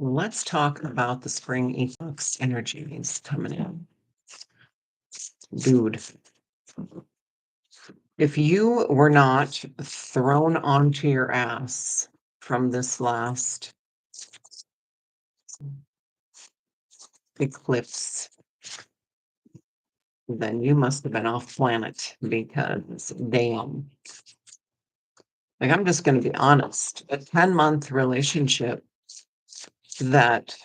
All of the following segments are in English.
Let's talk about the spring equinox energies coming in. Dude, if you were not thrown onto your ass from this last eclipse, then you must have been off planet because damn. Like, I'm just going to be honest. A 10-month relationship that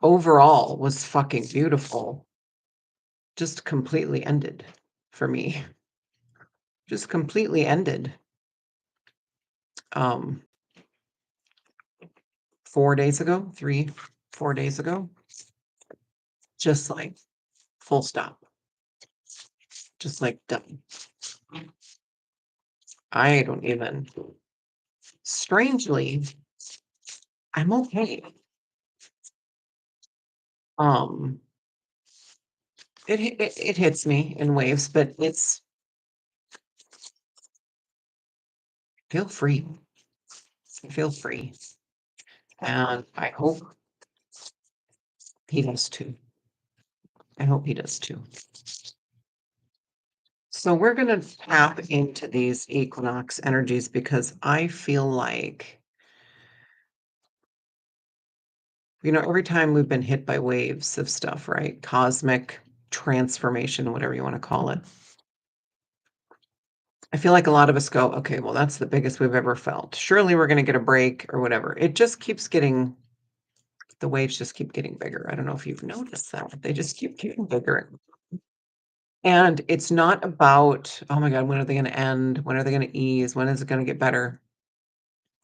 overall was fucking beautiful just completely ended for me. Just completely ended. 4 days ago, 3, 4 days ago. Just like full stop. Just like done. I don't even. Strangely, I'm okay. Um, it hits me in waves, but it's feel free. Feel free. And I hope he does too. I hope he does too. So we're going to tap into these equinox energies because I feel like, every time we've been hit by waves of stuff, right? Cosmic transformation, whatever you want to call it. I feel like a lot of us go, okay, well, that's the biggest we've ever felt. Surely we're going to get a break or whatever. It just keeps getting, the waves just keep getting bigger. I don't know if you've noticed that. They just keep getting bigger. And it's not about, oh my God, when are they going to end? When are they going to ease? When is it going to get better?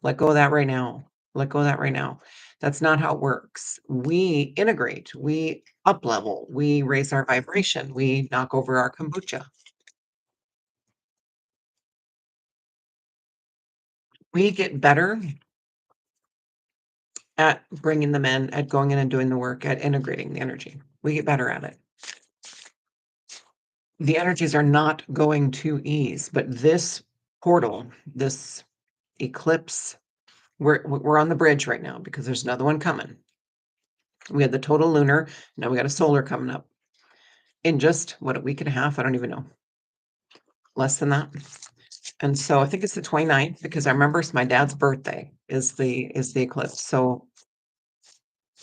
Let go of that right now. Let go of that right now. That's not how it works. We integrate, we up level, we raise our vibration, we knock over our kombucha. We get better at bringing them in, at going in and doing the work, at integrating the energy. We get better at it. The energies are not going to ease, but this portal, this eclipse, we're on the bridge right now because there's another one coming. We had the total lunar, now we got a solar coming up in just a week and a half. I don't even know, less than that. And so I think it's the 29th because I remember it's my dad's birthday is the eclipse. So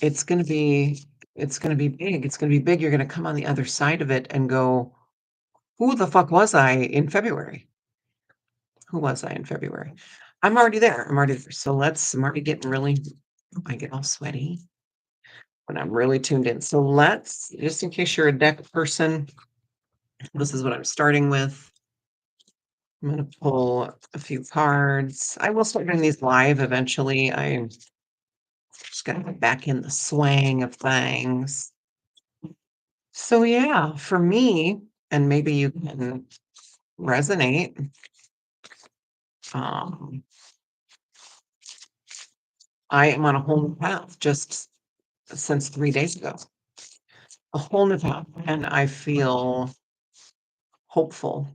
it's going to be big. It's going to be big. You're going to come on the other side of it and go, who the fuck was I in February? Who was I in February? I'm already there. So I'm already getting really, I get all sweaty when I'm really tuned in. So let's, just in case you're a deck person, this is what I'm starting with. I'm going to pull a few cards. I will start doing these live eventually. I'm just going to get back in the swing of things. So yeah, for me, and maybe you can resonate. I am on a whole new path just since 3 days ago. A whole new path, and I feel hopeful.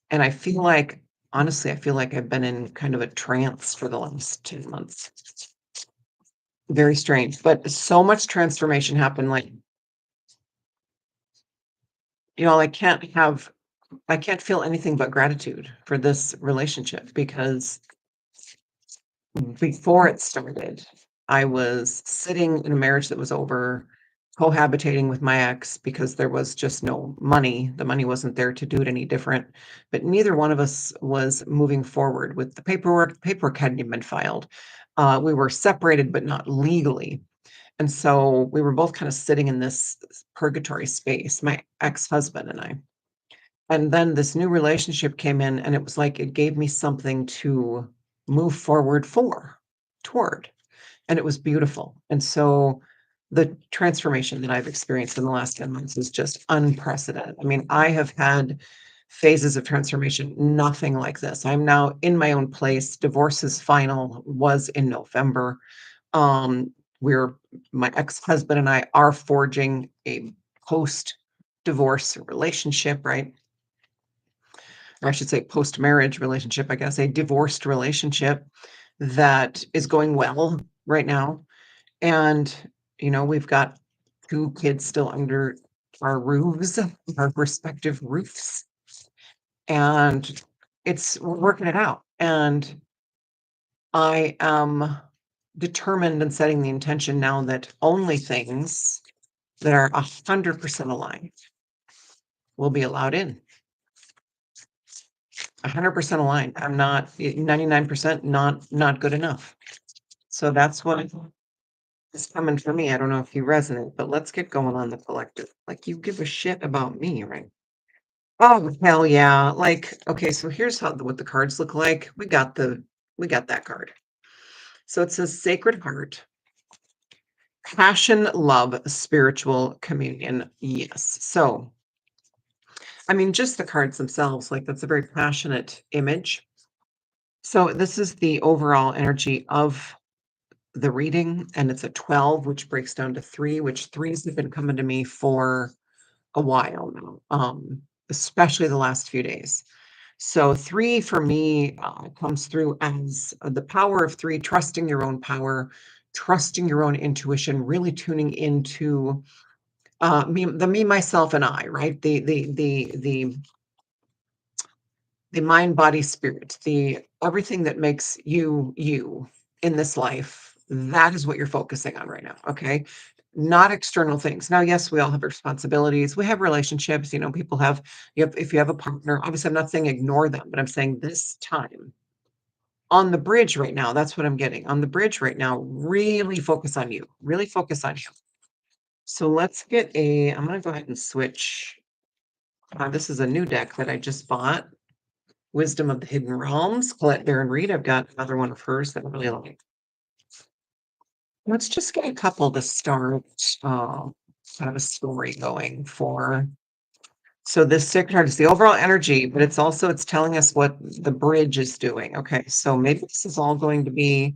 And I feel like, honestly, I feel like I've been in kind of a trance for the last 2 months. Very strange, but so much transformation happened. Like, I can't feel anything but gratitude for this relationship because before it started, I was sitting in a marriage that was over, cohabitating with my ex because there was just no money. The money wasn't there to do it any different, but neither one of us was moving forward with the paperwork. The paperwork hadn't even been filed. We were separated, but not legally. And so we were both kind of sitting in this purgatory space, my ex-husband and I. And then this new relationship came in, and it was like it gave me something to move forward toward. And it was beautiful. And so the transformation that I've experienced in the last 10 months is just unprecedented. I mean, I have had phases of transformation, nothing like this. I'm now in my own place. Divorce is final, was in November. My ex-husband and I are forging a post-divorce relationship, right? Or I should say post-marriage relationship, I guess, a divorced relationship that is going well. right now. And, we've got 2 kids still under our roofs, our respective roofs, and we're working it out. And I am determined and setting the intention now that only things that are 100% aligned will be allowed in. 100% aligned. I'm not 99% not good enough. So that's what is coming for me. I don't know if you resonate, but let's get going on the collective. Like, you give a shit about me, right? Oh, hell yeah. Like, okay, so here's what the cards look like. We got that card. So it says Sacred Heart, Passion, Love, Spiritual Communion. Yes. So, I mean, just the cards themselves, like, that's a very passionate image. So this is the overall energy of the reading, and it's a 12, which breaks down to 3, which threes have been coming to me for a while now, especially the last few days. So 3 for me comes through as the power of 3, trusting your own power, trusting your own intuition, really tuning into me, myself, and I, right? The mind, body, spirit, the everything that makes you you in this life, that is what you're focusing on right now. Okay. Not external things. Now, yes, we all have responsibilities. We have relationships. People if you have a partner, obviously, I'm not saying ignore them, but I'm saying this time on the bridge right now, that's what I'm getting. On the bridge right now, really focus on you. Really focus on you. So I'm going to go ahead and switch. This is a new deck that I just bought. Wisdom of the Hidden Realms, Colette Baron Reed. I've got another one of hers that I really like. Let's just get a couple to start kind of a story going for. So this sacred heart is the overall energy, but it's telling us what the bridge is doing. Okay, so maybe this is all going to be,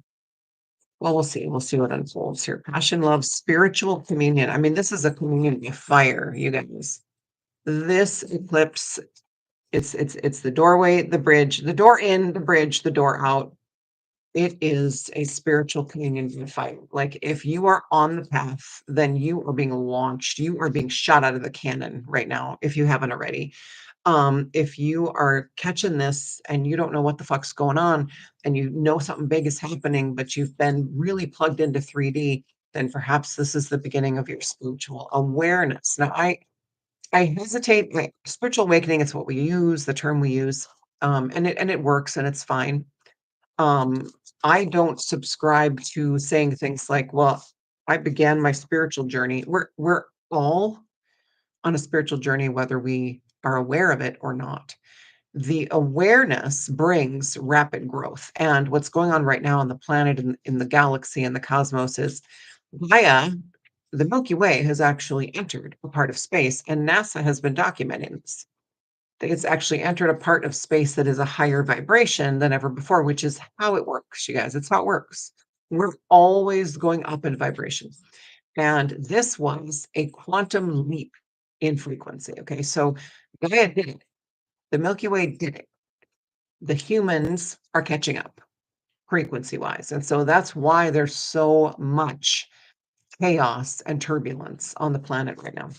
well, we'll see. We'll see what unfolds here. Passion, love, spiritual communion. I mean, this is a communion of fire, you guys. This eclipse, it's the doorway, the bridge, the door in, the bridge, the door out. It is a spiritual communion unified. Like, if you are on the path, then you are being launched. You are being shot out of the cannon right now, if you haven't already. If you are catching this and you don't know what the fuck's going on, and you know something big is happening, but you've been really plugged into 3D, then perhaps this is the beginning of your spiritual awareness. Now, I hesitate. Like, spiritual awakening, it's what we use, the term we use, and it works and it's fine. um, I don't subscribe to saying things like, "Well, I began my spiritual journey." We're all on a spiritual journey, whether we are aware of it or not. The awareness brings rapid growth. And what's going on right now on the planet and in the galaxy and the cosmos is Gaia, the Milky Way, has actually entered a part of space, and NASA has been documenting this. It's actually entered a part of space that is a higher vibration than ever before, which is how it works, you guys. It's how it works. We're always going up in vibration. And this was a quantum leap in frequency. Okay. So Gaia did it. The Milky Way did it. The humans are catching up frequency wise. And so that's why there's so much chaos and turbulence on the planet right now.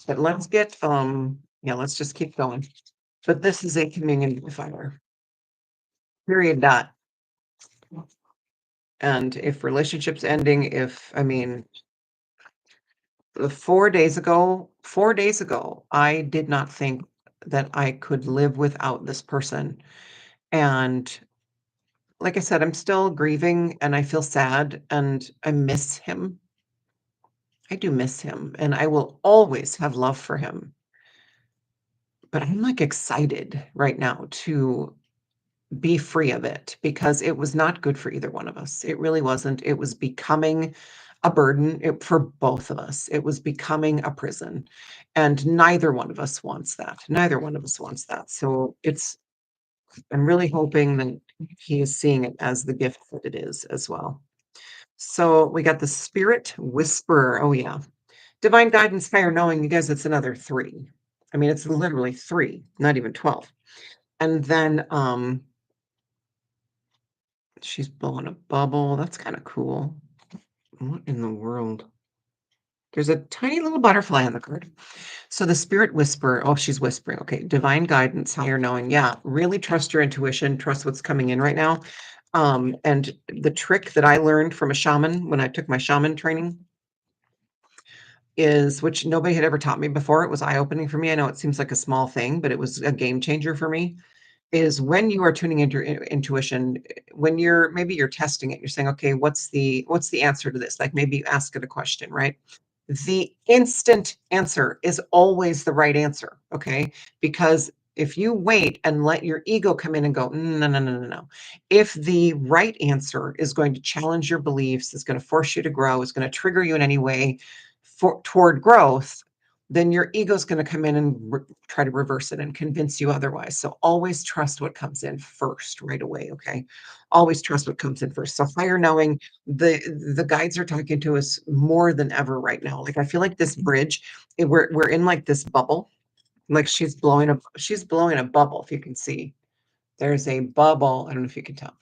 But let's just keep going. But this is a communion fire. Period. Dot. And if relationships ending, if I mean, 4 days ago, I did not think that I could live without this person. And like I said, I'm still grieving and I feel sad and I miss him. I do miss him and I will always have love for him. But I'm like excited right now to be free of it because it was not good for either one of us. It really wasn't. It was becoming a burden for both of us. It was becoming a prison. And neither one of us wants that. Neither one of us wants that. So I'm really hoping that he is seeing it as the gift that it is as well. So we got the spirit whisperer. Oh, yeah. Divine guidance, fire, knowing, you guys, it's another 3. I mean, it's literally 3, not even 12. And then She's blowing a bubble. That's kind of cool. What in the world? There's a tiny little butterfly on the card. So the spirit whisperer, oh, she's whispering. Okay. Divine guidance, higher knowing. Yeah. Really trust your intuition. Trust what's coming in right now. And the trick that I learned from a shaman when I took my shaman training is, which nobody had ever taught me before. It was eye-opening for me. I know it seems like a small thing, but it was a game changer for me. Is when you are tuning into your intuition, when you're testing it, you're saying, okay, what's the answer to this? Like maybe you ask it a question, right? The instant answer is always the right answer, okay? Because if you wait and let your ego come in and go, no, no, no, no, no. If the right answer is going to challenge your beliefs, is going to force you to grow, is going to trigger you in any way toward growth, then your ego is going to come in and try to reverse it and convince you otherwise. So always trust what comes in first right away. Okay. Always trust what comes in first. So higher knowing, the guides are talking to us more than ever right now. Like I feel like this bridge, we're in like this bubble. Like she's blowing a bubble, if you can see. There's a bubble. I don't know if you can tell.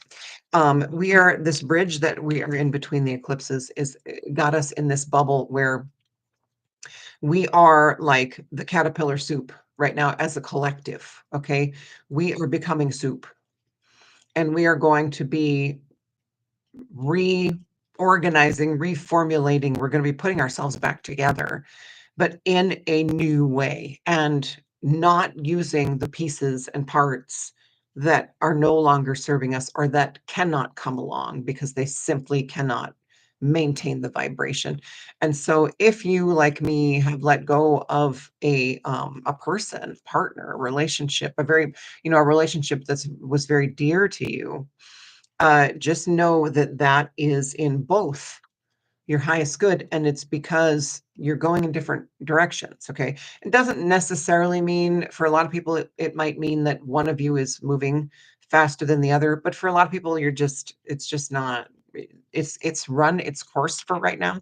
We are this bridge that we are in between the eclipses is got us in this bubble where we are like the caterpillar soup right now as a collective. Okay. We are becoming soup and we are going to be reorganizing, reformulating. We're going to be putting ourselves back together, but in a new way and not using the pieces and parts that are no longer serving us or that cannot come along because they simply cannot maintain the vibration. And so if you, like me, have let go of a person, partner, relationship, a relationship that was very dear to you, just know that that is in both your highest good, and it's because you're going in different directions. Okay. It doesn't necessarily mean, for a lot of people, it might mean that one of you is moving faster than the other, but for a lot of people, it's just not, it's run its course for right now,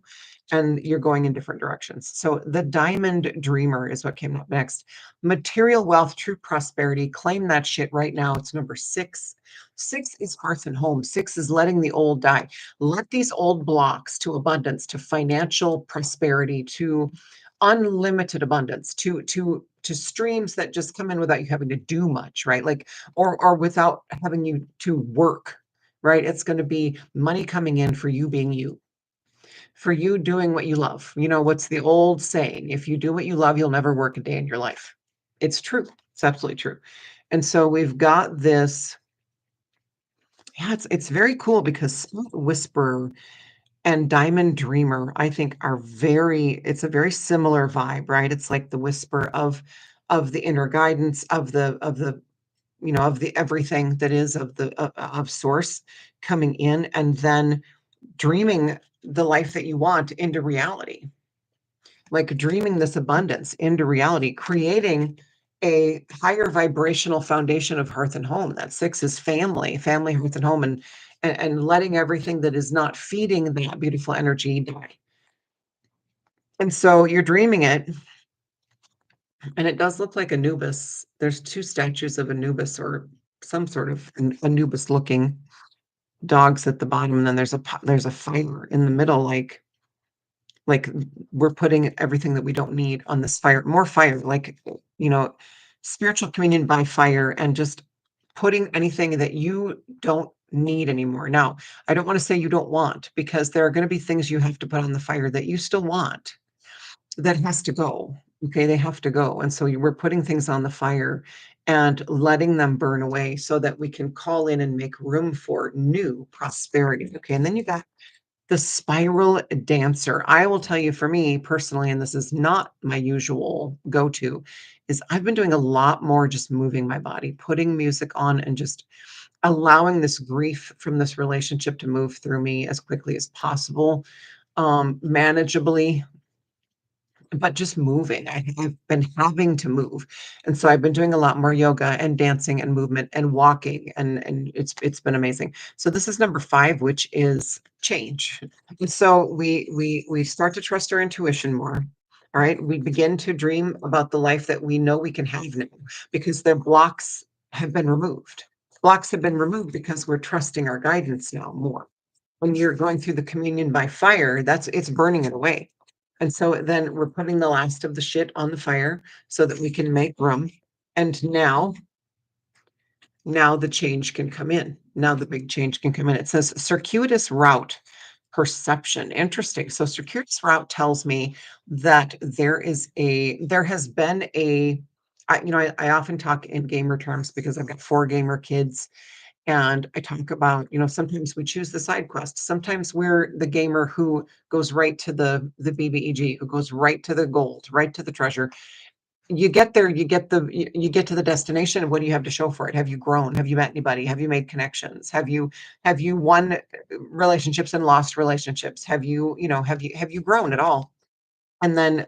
and you're going in different directions. So the diamond dreamer is what came up next. Material wealth, true prosperity, claim that shit right now. It's number 6. 6 is hearth and home. 6 is letting the old die. Let these old blocks to abundance, to financial prosperity, to unlimited abundance, to streams that just come in without you having to do much, right? Like, or without having you to work, right? It's going to be money coming in for you being you, for you doing what you love. What's the old saying? If you do what you love, you'll never work a day in your life. It's true. It's absolutely true. And so we've got this. Yeah, it's very cool because Smooth Whisperer and Diamond Dreamer, I think, it's a very similar vibe, right? It's like the whisper of the inner guidance, of the everything that is of source coming in, and then dreaming the life that you want into reality. Like dreaming this abundance into reality, creating a higher vibrational foundation of hearth and home. That 6 is family, hearth and home, and letting everything that is not feeding that beautiful energy die. And so you're dreaming it, and it does look like Anubis. There's 2 statues of Anubis or some sort of Anubis looking dogs at the bottom, and then there's a fire in the middle, like we're putting everything that we don't need on this fire, more fire, like, you know, spiritual communion by fire, and just putting anything that you don't need anymore. Now, I don't want to say you don't want, because there are going to be things you have to put on the fire that you still want, that has to go. Okay, they have to go. And so we're putting things on the fire and letting them burn away so that we can call in and make room for new prosperity. Okay, and then you got the spiral dancer. I will tell you, for me personally, and this is not my usual go-to, is I've been doing a lot more just moving my body, putting music on, and just allowing this grief from this relationship to move through me as quickly as possible, manageably, but just moving. I've been having to move. And so I've been doing a lot more yoga and dancing and movement and walking, and it's been amazing. So this is number 5, which is change. And so we start to trust our intuition more. All right. We begin to dream about the life that we know we can have now, because their blocks have been removed. Blocks have been removed because we're trusting our guidance now more. When you're going through the communion by fire, that's it's burning it away. And so then we're putting the last of the shit on the fire so that we can make room. And now the change can come in. Now the big change can come in. It says circuitous route perception. Interesting. So circuitous route tells me that there has been I often talk in gamer terms because I've got four gamer kids, and I talk about, sometimes we choose the side quest. Sometimes we're the gamer who goes right to the BBEG, who goes right to the gold, right to the treasure. You get there, you get to the destination, and what do you have to show for it? Have you grown? Have you met anybody? Have you made connections? Have you won relationships and lost relationships? Have you grown at all? And then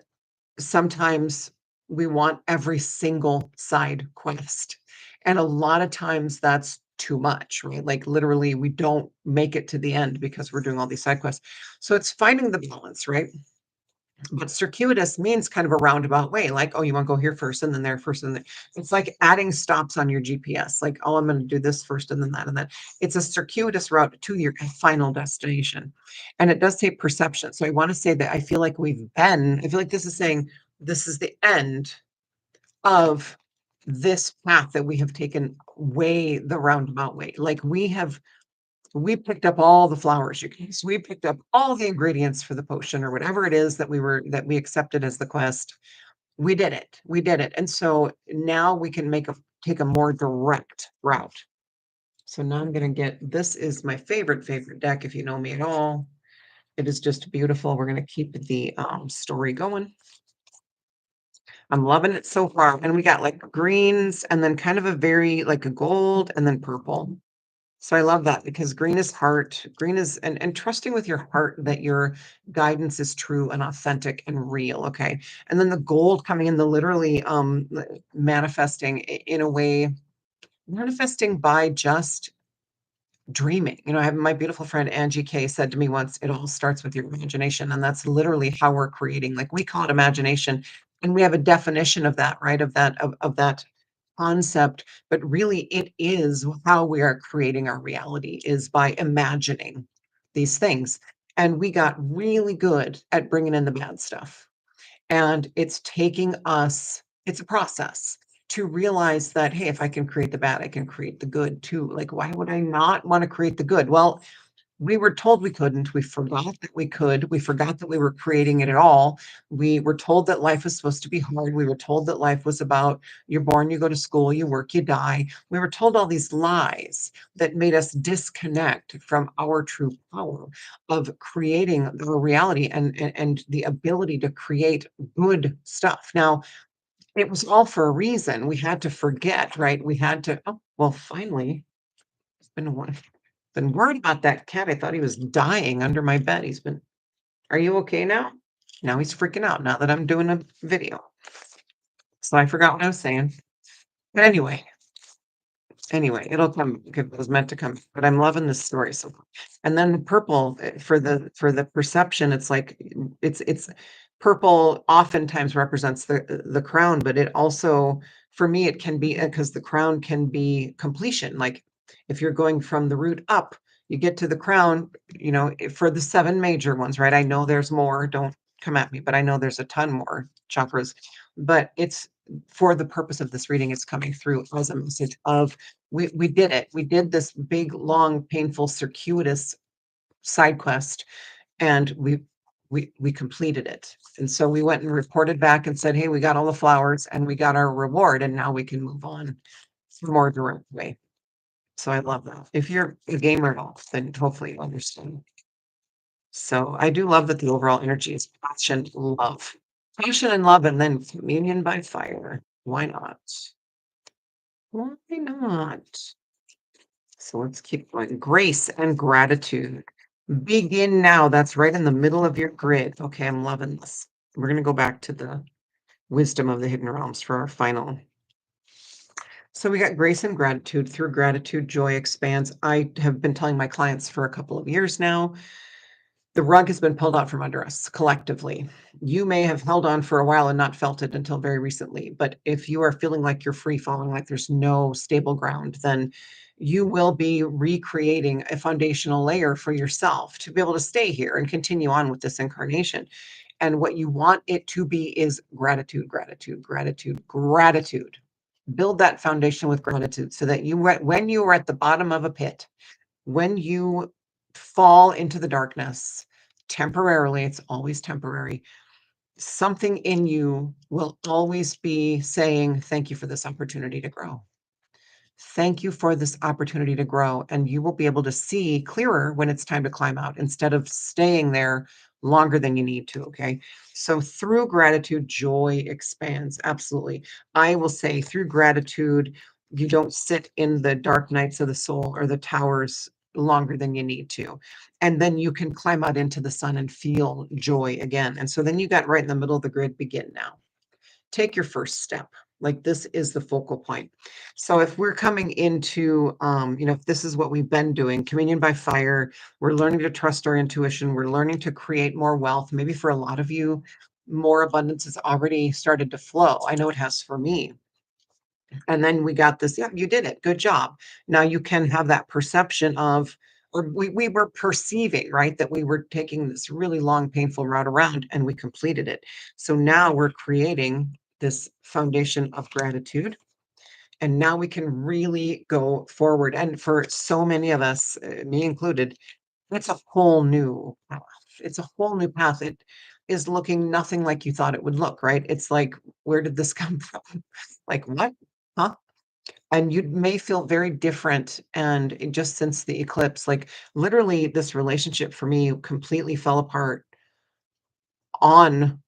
sometimes we want every single side quest. And a lot of times that's too much, right? Like literally, we don't make it to the end because we're doing all these side quests. So it's finding the balance, right? But circuitous means kind of a roundabout way, like, oh, you want to go here first and then there first and then it's like adding stops on your GPS. Like, oh, I'm going to do this first and then that and then. It's a circuitous route to your final destination. And it does say perception. So I want to say that I feel like this is saying this is the end of this path that we have taken way the roundabout way. Like we picked up all the flowers, you guys. We picked up all the ingredients for the potion or whatever it is that we accepted as the quest. We did it. We did it. And so now we can take a more direct route. So now I'm going to get, this is my favorite deck. If you know me at all, it is just beautiful. We're going to keep the story going. I'm loving it so far. And we got like greens and then kind of a very like a gold and then purple. So I love that because green is heart. Green is and trusting with your heart that your guidance is true and authentic and real. Okay. And then the gold coming in, the literally manifesting in a way, manifesting by just dreaming. I have my beautiful friend Angie K said to me once, it all starts with your imagination. And that's literally how we're creating. Like we call it imagination. And we have a definition of that, right? Of that concept, but really it is how we are creating our reality is by imagining these things. And we got really good at bringing in the bad stuff. And it's a process to realize that, hey, if I can create the bad, I can create the good too. Like, why would I not want to create the good? Well, we were told we couldn't. We forgot that we could. We forgot that we were creating it at all. We were told that life was supposed to be hard. We were told that life was about you're born, you go to school, you work, you die. We were told all these lies that made us disconnect from our true power of creating the reality and the ability to create good stuff. Now, it was all for a reason. We had to forget, right? We had to, oh, well, finally, it's been a while. Been worried about that cat. I thought he was dying under my bed. Are you okay now? Now he's freaking out now that I'm doing a video. So I forgot what I was saying. But anyway, it'll come because it was meant to come. But I'm loving this story so far. And then the purple for the perception, it's like it's purple oftentimes represents the crown, but it also for me it can be because the crown can be completion. Like if you're going from the root up, you get to the crown, for the seven major ones, right? I know there's more, don't come at me, but I know there's a ton more chakras. But it's for the purpose of this reading, it's coming through as a message of we did it. We did this big, long, painful, circuitous side quest, and we completed it. And so we went and reported back and said, hey, we got all the flowers and we got our reward, and now we can move on for more direct way. So I love that. If you're a gamer at all, then hopefully you understand. So I do love that the overall energy is passion, love. Passion and love, and then communion by fire. Why not? Why not? So let's keep going. Grace and gratitude. Begin now. That's right in the middle of your grid. Okay, I'm loving this. We're going to go back to the wisdom of the hidden realms for our final. So we got grace and gratitude. Through gratitude, joy expands. I have been telling my clients for a couple of years now, the rug has been pulled out from under us collectively. You may have held on for a while and not felt it until very recently. But if you are feeling like you're free falling, like there's no stable ground, then you will be recreating a foundational layer for yourself to be able to stay here and continue on with this incarnation. And what you want it to be is gratitude, gratitude, gratitude, gratitude. Build that foundation with gratitude so that when you are at the bottom of a pit, when you fall into the darkness temporarily, it's always temporary, something in you will always be saying, thank you for this opportunity to grow. Thank you for this opportunity to grow. And you will be able to see clearer when it's time to climb out instead of staying there longer than you need to. Okay. So through gratitude, joy expands. Absolutely. I will say through gratitude, you don't sit in the dark nights of the soul or the towers longer than you need to. And then you can climb out into the sun and feel joy again. And so then you got right in the middle of the grid, begin now. Take your first step. Like this is the focal point. So if we're coming into, if this is what we've been doing, communion by fire, we're learning to trust our intuition. We're learning to create more wealth. Maybe for a lot of you, more abundance has already started to flow. I know it has for me. And then we got this, yeah, you did it. Good job. Now you can have that perception of, or we were perceiving, right, that we were taking this really long, painful route around and we completed it. So now we're creating this foundation of gratitude. And now we can really go forward. And for so many of us, me included, it's a whole new path. It's a whole new path. It is looking nothing like you thought it would look, right? It's like, where did this come from? Like, what? Huh? And you may feel very different. And just since the eclipse, like literally, this relationship for me completely fell apart on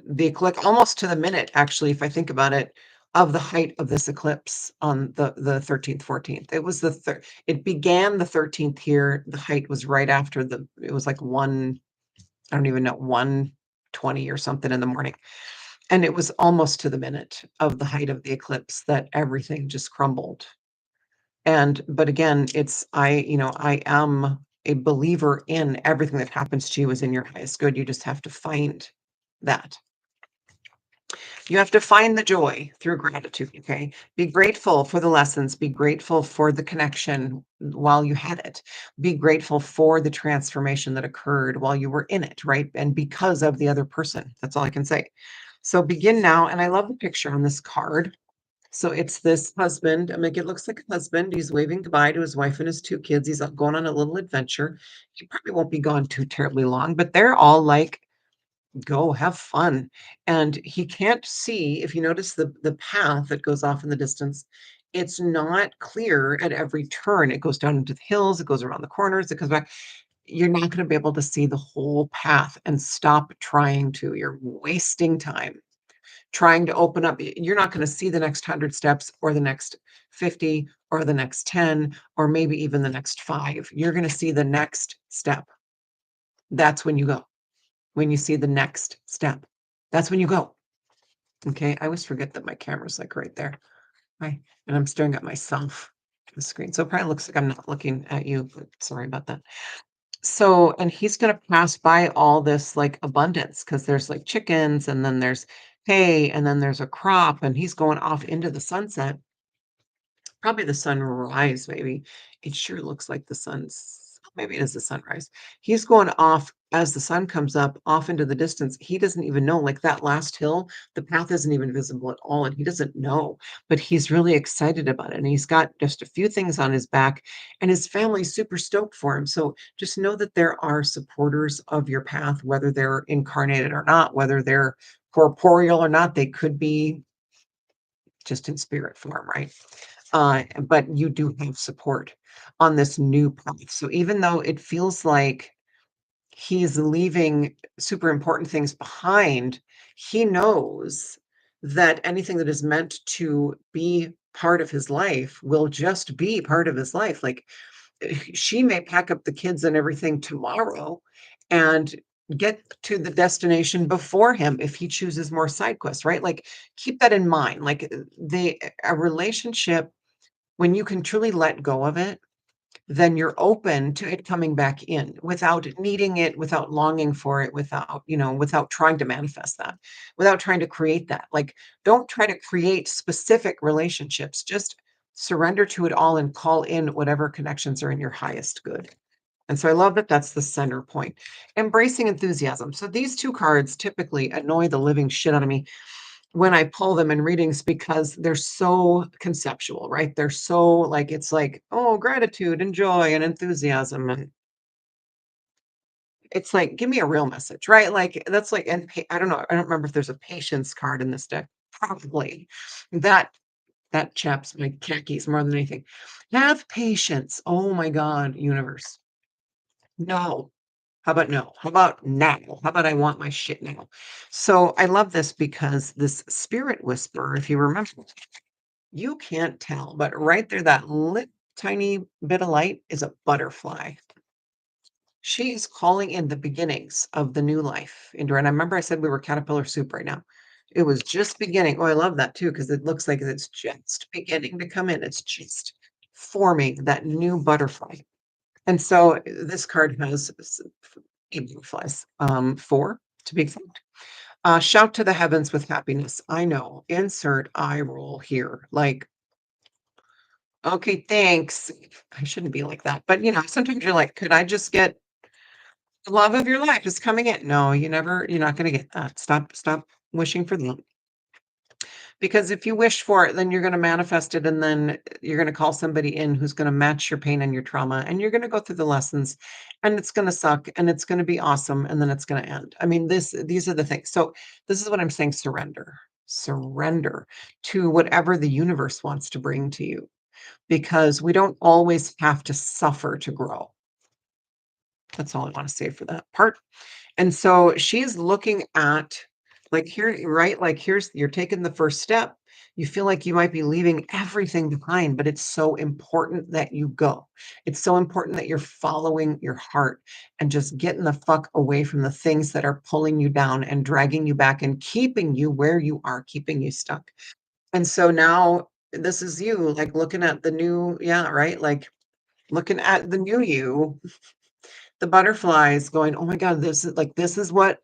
the eclipse, almost to the minute, actually, if I think about it, of the height of this eclipse on the 13th, 14th. It was it began the 13th here. The height was right after it was like I don't even know, 1:20 or something in the morning. And it was almost to the minute of the height of the eclipse that everything just crumbled. But again, I am a believer in everything that happens to you is in your highest good. You just have to find that. You have to find the joy through gratitude, okay? Be grateful for the lessons, be grateful for the connection while you had it. Be grateful for the transformation that occurred while you were in it, right? And because of the other person. That's all I can say. So begin now. And I love the picture on this card. So it's this husband. I mean, it looks like a husband. He's waving goodbye to his wife and his two kids. He's going on a little adventure. He probably won't be gone too terribly long, but they're all like, go have fun. And he can't see, if you notice the path that goes off in the distance, it's not clear at every turn. It goes down into the hills, it goes around the corners, it comes back. You're not going to be able to see the whole path and stop trying to. You're wasting time trying to open up. You're not going to see the next 100 steps or the next 50 or the next 10 or maybe even the next 5. You're going to see the next step. That's when you go. When you see the next step, that's when you go. Okay. I always forget that my camera's like right there. Right. And I'm staring at myself to the screen. So it probably looks like I'm not looking at you, but sorry about that. So, and he's going to pass by all this like abundance because there's like chickens and then there's hay and then there's a crop and he's going off into the sunset. Probably the sunrise, maybe. It sure looks like the sun's maybe it is the sunrise. He's going off as the sun comes up off into the distance. He doesn't even know, like that last hill, the path isn't even visible at all, and he doesn't know, but he's really excited about it. And he's got just a few things on his back, and his family's super stoked for him. So just know that there are supporters of your path, whether they're incarnated or not, whether they're corporeal or not, they could be just in spirit form, right? But you do have support on this new path. So even though it feels like he's leaving super important things behind, he knows that anything that is meant to be part of his life will just be part of his life. Like she may pack up the kids and everything tomorrow and get to the destination before him if he chooses more side quests, right? Like keep that in mind. Like a relationship, when you can truly let go of it, then you're open to it coming back in without needing it, without longing for it, without trying to manifest that, without trying to create that. Like, don't try to create specific relationships. Just Surrender to it all and call in whatever connections are in your highest good. And so I love that that's the center point. Embracing enthusiasm. So these two cards typically annoy the living shit out of me when I pull them in readings because they're so conceptual, right? They're so like, it's like, oh, gratitude and joy and enthusiasm. And it's like, give me a real message, right? Like, that's like, and I don't know. I don't remember if there's a patience card in this deck. Probably. That that chaps my khakis more than anything. Have patience. Oh my God, universe. No. How about no? How about now? How about I want my shit now? So I love this because this spirit whisperer, if you remember, you can't tell, but right there, that lit tiny bit of light is a butterfly. She is calling in the beginnings of the new life into her. And I remember I said we were caterpillar soup right now. It was just beginning. Oh, I love that too, because it looks like it's just beginning to come in. It's just forming that new butterfly. And so this card has eight butterflies, four to be exact. Shout to the heavens with happiness. I know. Insert eye roll here. Like, okay, thanks. I shouldn't be like that. But sometimes you're like, could I just get the love of your life is coming in? No, you're not gonna get that. Stop wishing for that. Because if you wish for it, then you're gonna manifest it, and then you're gonna call somebody in who's gonna match your pain and your trauma, and you're gonna go through the lessons, and it's gonna suck, and it's gonna be awesome, and then it's gonna end. I mean, these are the things. So this is what I'm saying: surrender. Surrender to whatever the universe wants to bring to you, because we don't always have to suffer to grow. That's all I want to say for that part. And so she's looking at, like, here, right? Like, here's, you're taking the first step. You feel like you might be leaving everything behind, but it's so important that you go. It's so important that you're following your heart and just getting the fuck away from the things that are pulling you down and dragging you back and keeping you where you are, keeping you stuck. And so now this is you, like, looking at the new, yeah, right? Like, looking at the new you, the butterflies going, oh my God, this is what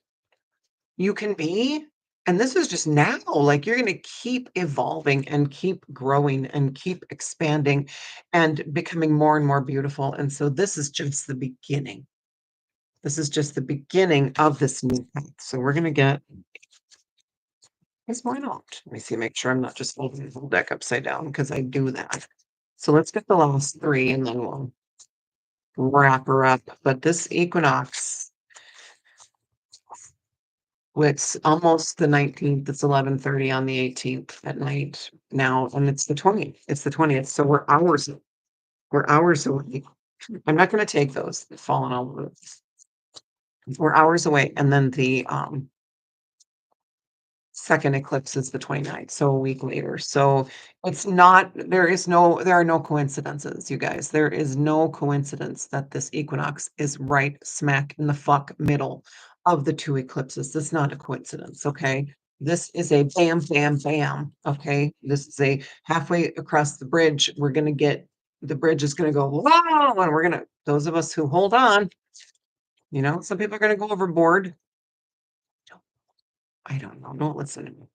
you can be. And this is just now, like, you're going to keep evolving and keep growing and keep expanding and becoming more and more beautiful. And so this is just the beginning. This is just the beginning of this new path. So we're going to get, yes, why not? Let me see, make sure I'm not just holding the whole deck upside down, because I do that. So let's get the last three and then we'll wrap her up. But this equinox, it's almost the 19th. It's 11:30 on the 18th at night now, and it's the 20th. It's the 20th. So we're hours away. I'm not going to take those. They've fallen all over. We're hours away. And then the second eclipse is the 29th, so a week later. So it's not, there are no coincidences, you guys. There is no coincidence that this equinox is right smack in the fuck middle of the two eclipses. This is not a coincidence, okay? This is a bam, bam, bam, okay? This is a halfway across the bridge. The bridge is gonna go, whoa, and those of us who hold on, some people are gonna go overboard. I don't know. Don't listen to me.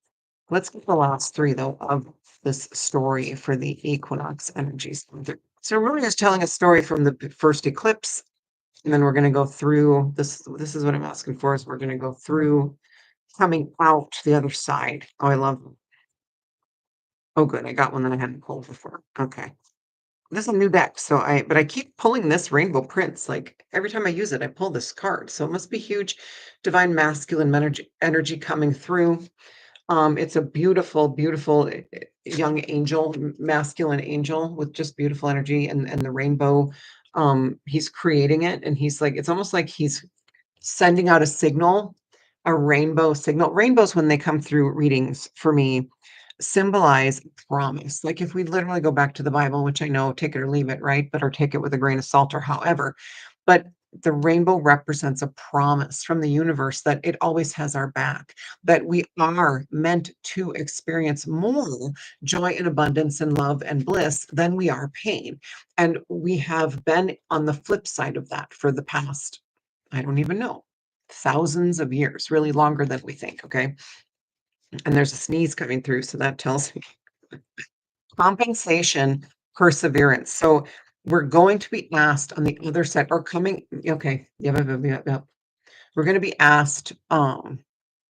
Let's get the last three, though, of this story for the equinox energies. So really is telling a story from the first eclipse, and then we're going to go through this. This is what I'm asking for, is we're going to go through coming out the other side. Oh, I love them. Oh, good. I got one that I hadn't pulled before. Okay. This is a new deck. But I keep pulling this rainbow prince. Like, every time I use it, I pull this card. So it must be huge divine masculine energy coming through. It's a beautiful, beautiful young angel, masculine angel with just beautiful energy, and the rainbow. He's creating it, and he's like, it's almost like he's sending out a signal, a rainbow signal. Rainbows, when they come through readings for me, symbolize promise. Like, if we literally go back to the Bible, which I know, take it or leave it, right? Or take it with a grain of salt, or however. But the rainbow represents a promise from the universe that it always has our back, that we are meant to experience more joy and abundance and love and bliss than we are pain. And we have been on the flip side of that for the past, I don't even know, thousands of years, really longer than we think. Okay. And there's a sneeze coming through. So that tells me Compensation, perseverance. So we're going to be asked on the other side or coming okay. Yep, yep, yep, yep, yep. We're gonna be asked,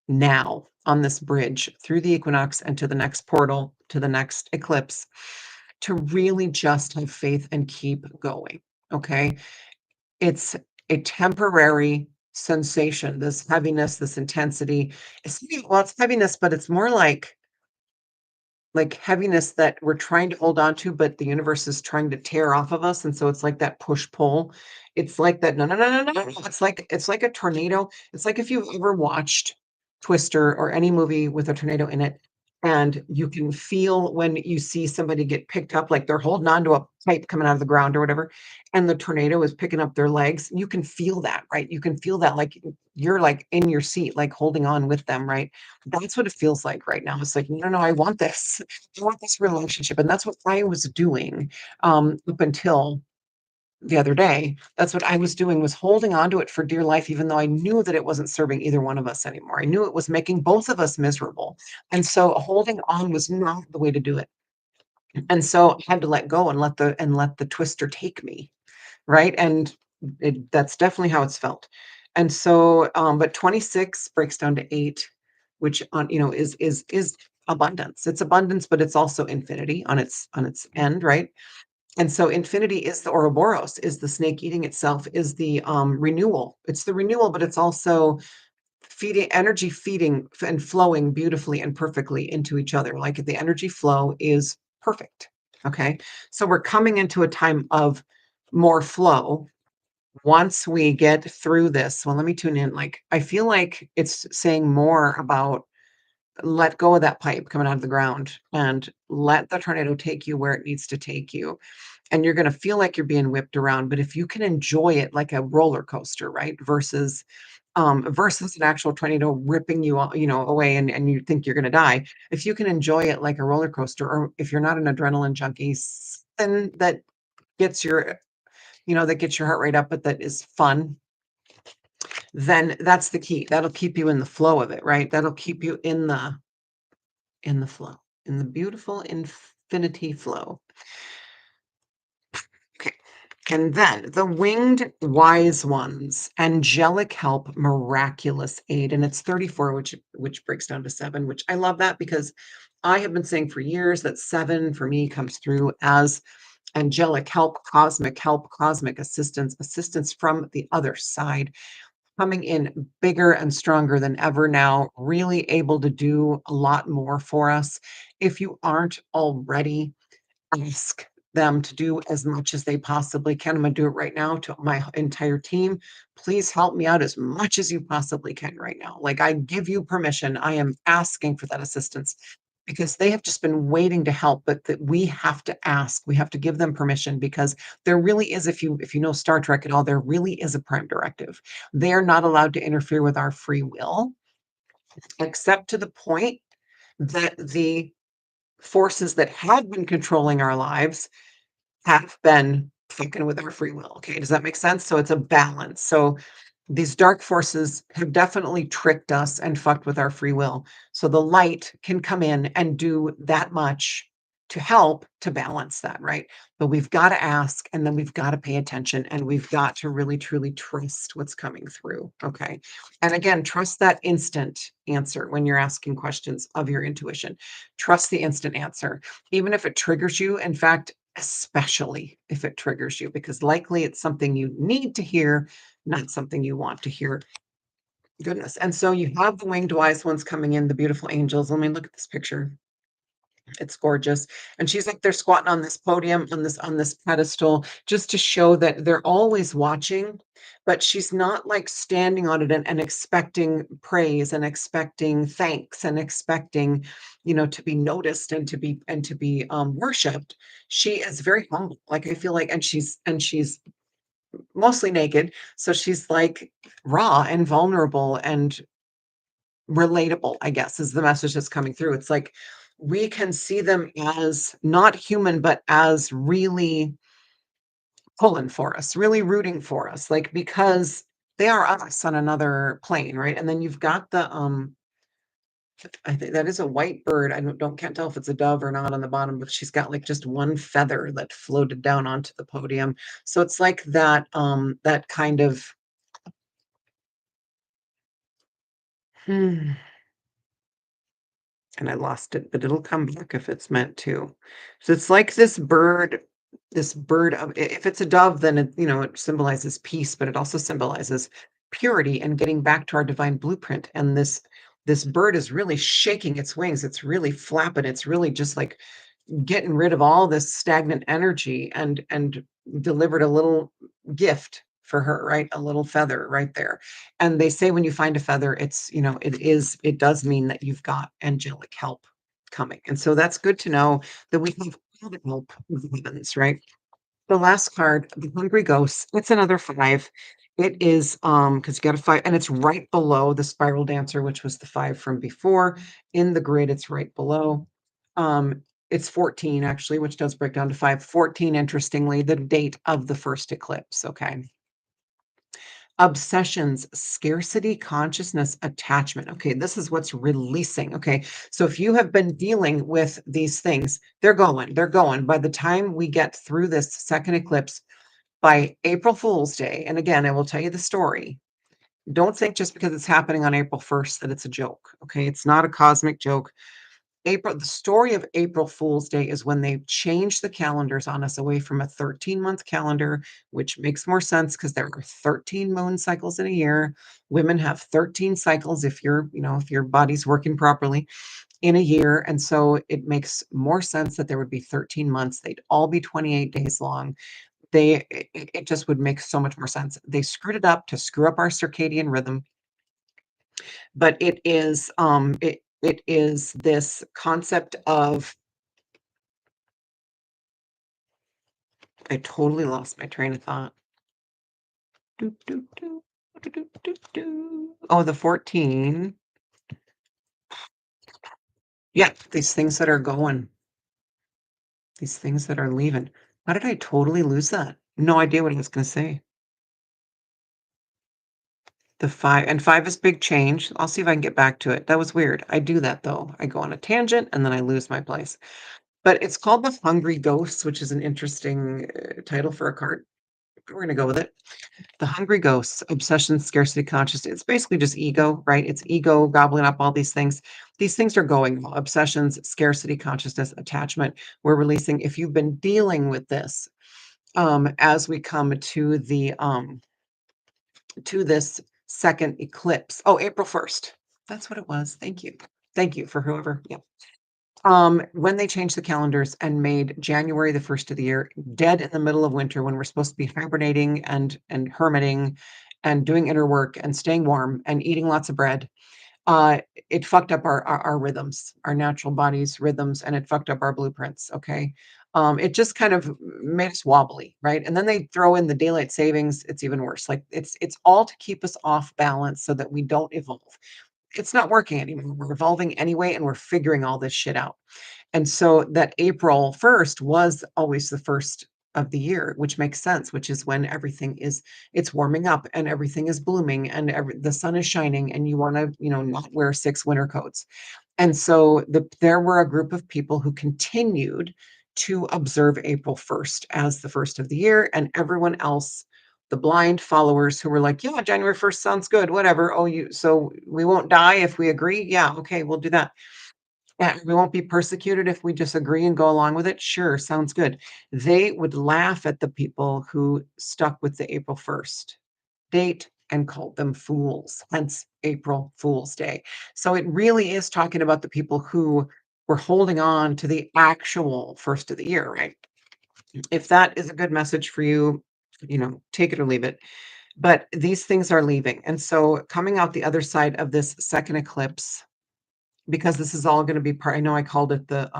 now on this bridge through the equinox and to the next portal, to the next eclipse, to really just have faith and keep going, okay? It's a temporary sensation, this heaviness, this intensity. Well, it's heaviness, but it's more like heaviness that we're trying to hold on to, but the universe is trying to tear off of us. And so it's like that push pull. It's like that. No, no, no, no, no, no. It's like a tornado. It's like if you've ever watched Twister or any movie with a tornado in it, and you can feel when you see somebody get picked up, like they're holding on to a pipe coming out of the ground or whatever, and the tornado is picking up their legs. You can feel that, right? You can feel that like you're like in your seat, like holding on with them, right? That's what it feels like right now. It's like, no, no, I want this. I want this relationship. And that's what I was doing up until the other day. That's what I was doing was holding on to it for dear life, even though I knew that it wasn't serving either one of us anymore. I knew it was making both of us miserable. And so holding on was not the way to do it. And so I had to let go and let the twister take me. Right. And that's definitely how it's felt. And so, but 26 breaks down to 8, which is abundance. It's abundance, but it's also infinity on its end, right? And so infinity is the Ouroboros, is the snake eating itself, is the renewal. It's the renewal, but it's also feeding energy, feeding and flowing beautifully and perfectly into each other. Like the energy flow is perfect. Okay. So we're coming into a time of more flow once we get through this. Well, let me tune in. Like, I feel like it's saying more about let go of that pipe coming out of the ground and let the tornado take you where it needs to take you. And you're going to feel like you're being whipped around. But if you can enjoy it like a roller coaster, right? Versus an actual tornado ripping you, away and you think you're going to die. If you can enjoy it like a roller coaster, or if you're not an adrenaline junkie, then gets your, that gets your heart rate up, but that is fun, then that's the key. That'll keep you in the flow of it, right? That'll keep you in the flow, in the beautiful infinity flow. Okay. And then the winged wise ones, angelic help, miraculous aid. And it's 34, which breaks down to 7, which I love that because I have been saying for years that 7 for me comes through as angelic help, cosmic assistance, assistance from the other side, coming in bigger and stronger than ever now, really able to do a lot more for us. If you aren't already, ask them to do as much as they possibly can. I'm gonna do it right now to my entire team. Please help me out as much as you possibly can right now. Like, I give you permission. I am asking for that assistance because they have just been waiting to help, but that we have to ask. We have to give them permission because there really is, if you know Star Trek at all, there really is a prime directive. They are not allowed to interfere with our free will, except to the point that the forces that have been controlling our lives have been fucking with our free will. Okay, does that make sense? So it's a balance. So these dark forces have definitely tricked us and fucked with our free will. So the light can come in and do that much to help to balance that, right? But we've got to ask, and then we've got to pay attention, and we've got to really truly trust what's coming through. Okay. And again, trust that instant answer when you're asking questions of your intuition. Trust the instant answer, even if it triggers you. In fact, especially if it triggers you, because likely it's something you need to hear, not something you want to hear. Goodness. And so you have the winged wise ones coming in, the beautiful angels. Let me look at this picture. It's gorgeous. And she's like they're squatting on this podium, on this pedestal, just to show that they're always watching, but she's not like standing on it and expecting praise and expecting thanks and expecting, to be noticed and to be worshiped. She is very humble. Like I feel like, and she's mostly naked. So she's like raw and vulnerable and relatable, I guess, is the message that's coming through. It's like we can see them as not human, but as really pulling for us, really rooting for us, like because they are us on another plane, right? And then you've got I think that is a white bird. I can't tell if it's a dove or not on the bottom, but she's got like just one feather that floated down onto the podium. So it's like that, that kind of, hmm, and I lost it, but it'll come back if it's meant to. So it's like this bird of, if it's a dove, then it, it symbolizes peace, but it also symbolizes purity and getting back to our divine blueprint. And this bird is really shaking its wings. It's really flapping. It's really just like getting rid of all this stagnant energy and delivered a little gift for her, right? A little feather right there. And they say when you find a feather, it's, it does mean that you've got angelic help coming. And so that's good to know that we have all the help of the heavens, right? The last card, the Hungry Ghost, it's another five. It is because you got a five, and it's right below the Spiral Dancer, which was the five from before. In the grid, it's right below. It's 14 actually, which does break down to five. 14, interestingly, the date of the first eclipse. Okay. Obsessions, scarcity, consciousness, attachment. Okay, this is what's releasing. Okay, so if you have been dealing with these things, they're going, they're going. By the time we get through this second eclipse, by April Fool's Day, and again, I will tell you the story. Don't think just because it's happening on April 1st that it's a joke. Okay, it's not a cosmic joke. The story of April Fool's Day is when they changed the calendars on us away from a 13-month calendar, which makes more sense because there are 13 moon cycles in a year. Women have 13 cycles if if your body's working properly in a year. And so it makes more sense that there would be 13 months. They'd all be 28 days long. It just would make so much more sense. They screwed it up to screw up our circadian rhythm, but it is this concept of, I totally lost my train of thought. Doo, doo, doo, doo, doo, doo, doo. Oh, the 14. Yeah, these things that are going, these things that are leaving. How did I totally lose that? No idea what I was going to say. The five, and five is big change. I'll see if I can get back to it. That was weird. I do that though. I go on a tangent and then I lose my place. But it's called The Hungry Ghosts, which is an interesting title for a card. We're going to go with it. The Hungry Ghosts, obsession, scarcity, consciousness. It's basically just ego, right? It's ego gobbling up all these things. These things are going. Obsessions, scarcity, consciousness, attachment. We're releasing. If you've been dealing with this, as we come to this second eclipse. Oh, April 1st. That's what it was. Thank you. Thank you for whoever. Yeah. When they changed the calendars and made January the first of the year, dead in the middle of winter when we're supposed to be hibernating and hermiting and doing inner work and staying warm and eating lots of bread, uh, it fucked up our rhythms, our natural body's rhythms, and it fucked up our blueprints. Okay. It just kind of made us wobbly, right? And then they throw in the daylight savings. It's even worse. Like it's all to keep us off balance so that we don't evolve. It's not working anymore. We're evolving anyway, and we're figuring all this shit out. And so that April 1st was always the first of the year, which makes sense, which is when it's warming up and everything is blooming and the sun is shining and you want to, not wear six winter coats. And so there were a group of people who continued to observe April 1st as the first of the year, and everyone else, the blind followers who were like, yeah, January 1st sounds good, whatever. Oh, so we won't die if we agree? Yeah, okay, we'll do that. Yeah, we won't be persecuted if we just agree and go along with it. Sure, sounds good. They would laugh at the people who stuck with the April 1st date and called them fools, hence April Fool's Day. So it really is talking about the people who were holding on to the actual first of the year, right? If that is a good message for you, take it or leave it. But these things are leaving. And so coming out the other side of this second eclipse, because this is all going to be part. I know I called it the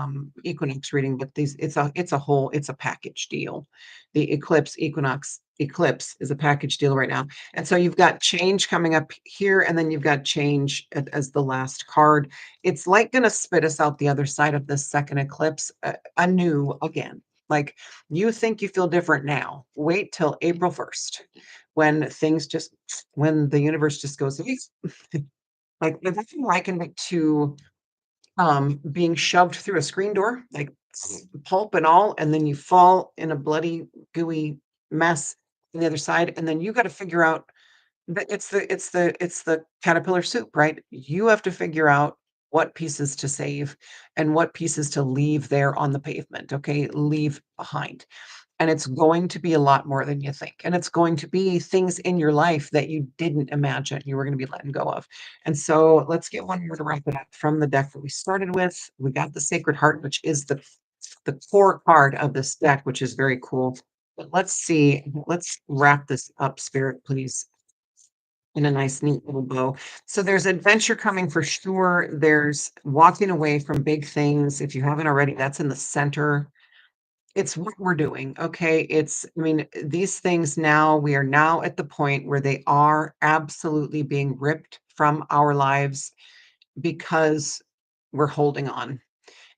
Equinox reading, but it's a package deal. The Equinox eclipse is a package deal right now. And so you've got change coming up here, and then you've got change as the last card. It's like going to spit us out the other side of this second eclipse anew again. Like, you think you feel different now. Wait till April 1st when the universe just goes, Like, if I can liken it to being shoved through a screen door, like pulp and all, and then you fall in a bloody, gooey mess on the other side, and then you got to figure out that it's the caterpillar soup, right? You have to figure out what pieces to save and what pieces to leave there on the pavement, okay? Leave behind. And it's going to be a lot more than you think. And it's going to be things in your life that you didn't imagine you were going to be letting go of. And so let's get one more to wrap it up from the deck that we started with. We got the Sacred Heart, which is the core card of this deck, which is very cool. But let's see, let's wrap this up, Spirit, please, in a nice, neat little bow. So there's adventure coming for sure. There's walking away from big things. If you haven't already, that's in the center. It's what we're doing, okay? I mean, these things now, we are now at the point where they are absolutely being ripped from our lives because we're holding on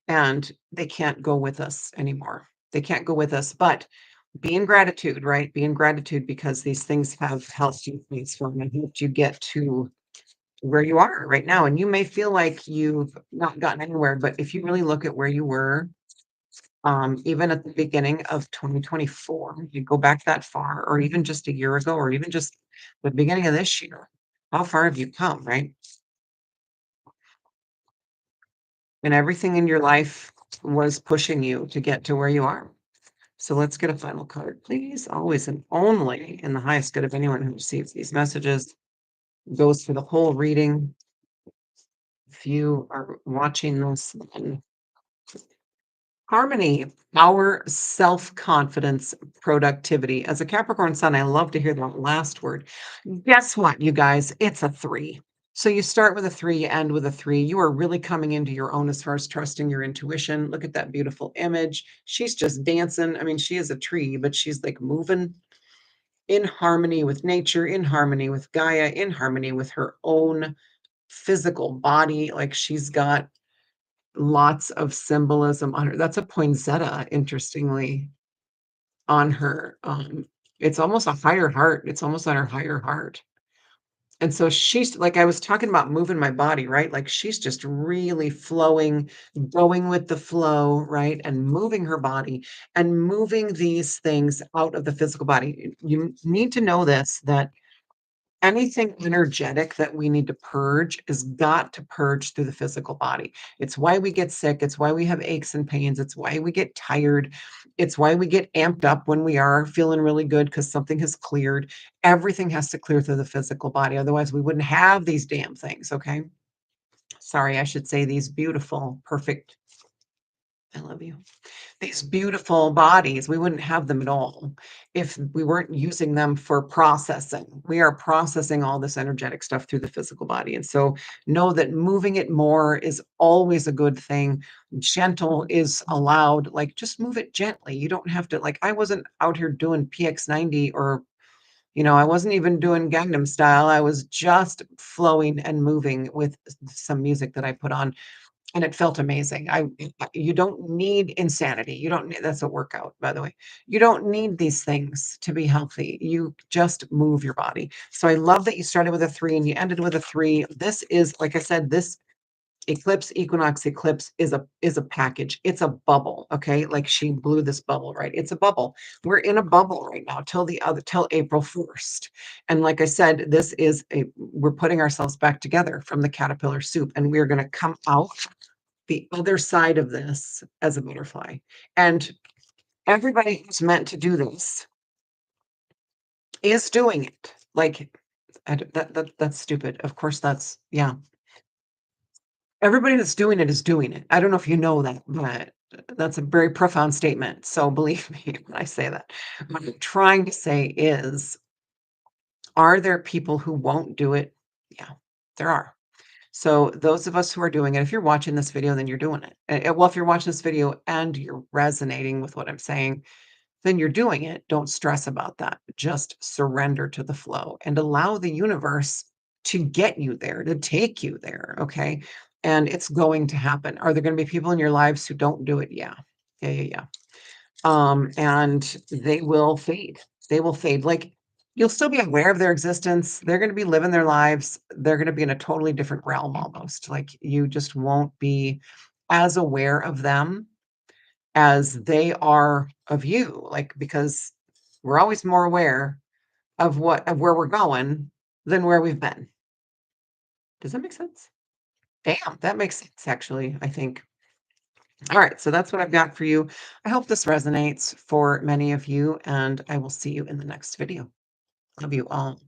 and they can't go with us anymore. They can't go with us, but be in gratitude, right? Be in gratitude because these things have helped you transform and helped you get to where you are right now. And you may feel like you've not gotten anywhere, but if you really look at where you were even at the beginning of 2024, you go back that far, or even just a year ago, or even just the beginning of this year, how far have you come, right? And everything in your life was pushing you to get to where you are. So let's get a final card, please. Always and only in the highest good of anyone who receives these messages. Goes for the whole reading. If you are watching this, then harmony, power, self-confidence, productivity. As a Capricorn sun, I love to hear that last word. Guess what, you guys? It's a 3. So you start with a 3, you end with a 3. You are really coming into your own as far as trusting your intuition. Look at that beautiful image. She's just dancing. I mean, she is a tree, but she's like moving in harmony with nature, in harmony with Gaia, in harmony with her own physical body. Like she's got lots of symbolism on her. That's a poinsettia, interestingly, on her. It's almost a higher heart. It's almost on her higher heart. And so she's like, I was talking about moving my body, right? Like she's just really flowing, going with the flow, right? And moving her body and moving these things out of the physical body. You need to know this, that anything energetic that we need to purge is got to purge through the physical body. It's why we get sick. It's why we have aches and pains. It's why we get tired. It's why we get amped up when we are feeling really good because something has cleared. Everything has to clear through the physical body. Otherwise, we wouldn't have these damn things. Okay. Sorry, I should say these beautiful, perfect. I love you. These beautiful bodies, we wouldn't have them at all if we weren't using them for processing. We are processing all this energetic stuff through the physical body. And so know that moving it more is always a good thing. Gentle is allowed, like just move it gently. You don't have to, like, I wasn't out here doing PX90 or I wasn't even doing Gangnam style. I was just flowing and moving with some music that I put on and it felt amazing. You don't need insanity. You don't need that's a workout, by the way. You don't need these things to be healthy. You just move your body. So I love that you started with a 3 and you ended with a 3. This is, like I said, this eclipse, equinox eclipse is a package. It's a bubble. Okay. Like she blew this bubble, right? It's a bubble. We're in a bubble right now till April 1st. And like I said, we're putting ourselves back together from the caterpillar soup, and we're going to come out the other side of this as a butterfly. And everybody who's meant to do this is doing it. Like that's stupid. Of course, yeah. Everybody that's doing it is doing it. I don't know if you know that, but that's a very profound statement. So believe me when I say that. What I'm trying to say is, are there people who won't do it? Yeah, there are. So those of us who are doing it, if you're watching this video, then you're doing it. Well, if you're watching this video and you're resonating with what I'm saying, then you're doing it. Don't stress about that. Just surrender to the flow and allow the universe to get you there, to take you there. Okay. And it's going to happen. Are there going to be people in your lives who don't do it? Yeah. Yeah. And they will fade. They will fade. Like You'll still be aware of their existence. They're gonna be living their lives. They're gonna be in a totally different realm almost. Like, you just won't be as aware of them as they are of you, like, because we're always more aware of where we're going than where we've been. Does that make sense? Damn, that makes sense, actually, I think. All right, so that's what I've got for you. I hope this resonates for many of you, and I will see you in the next video. Love you all.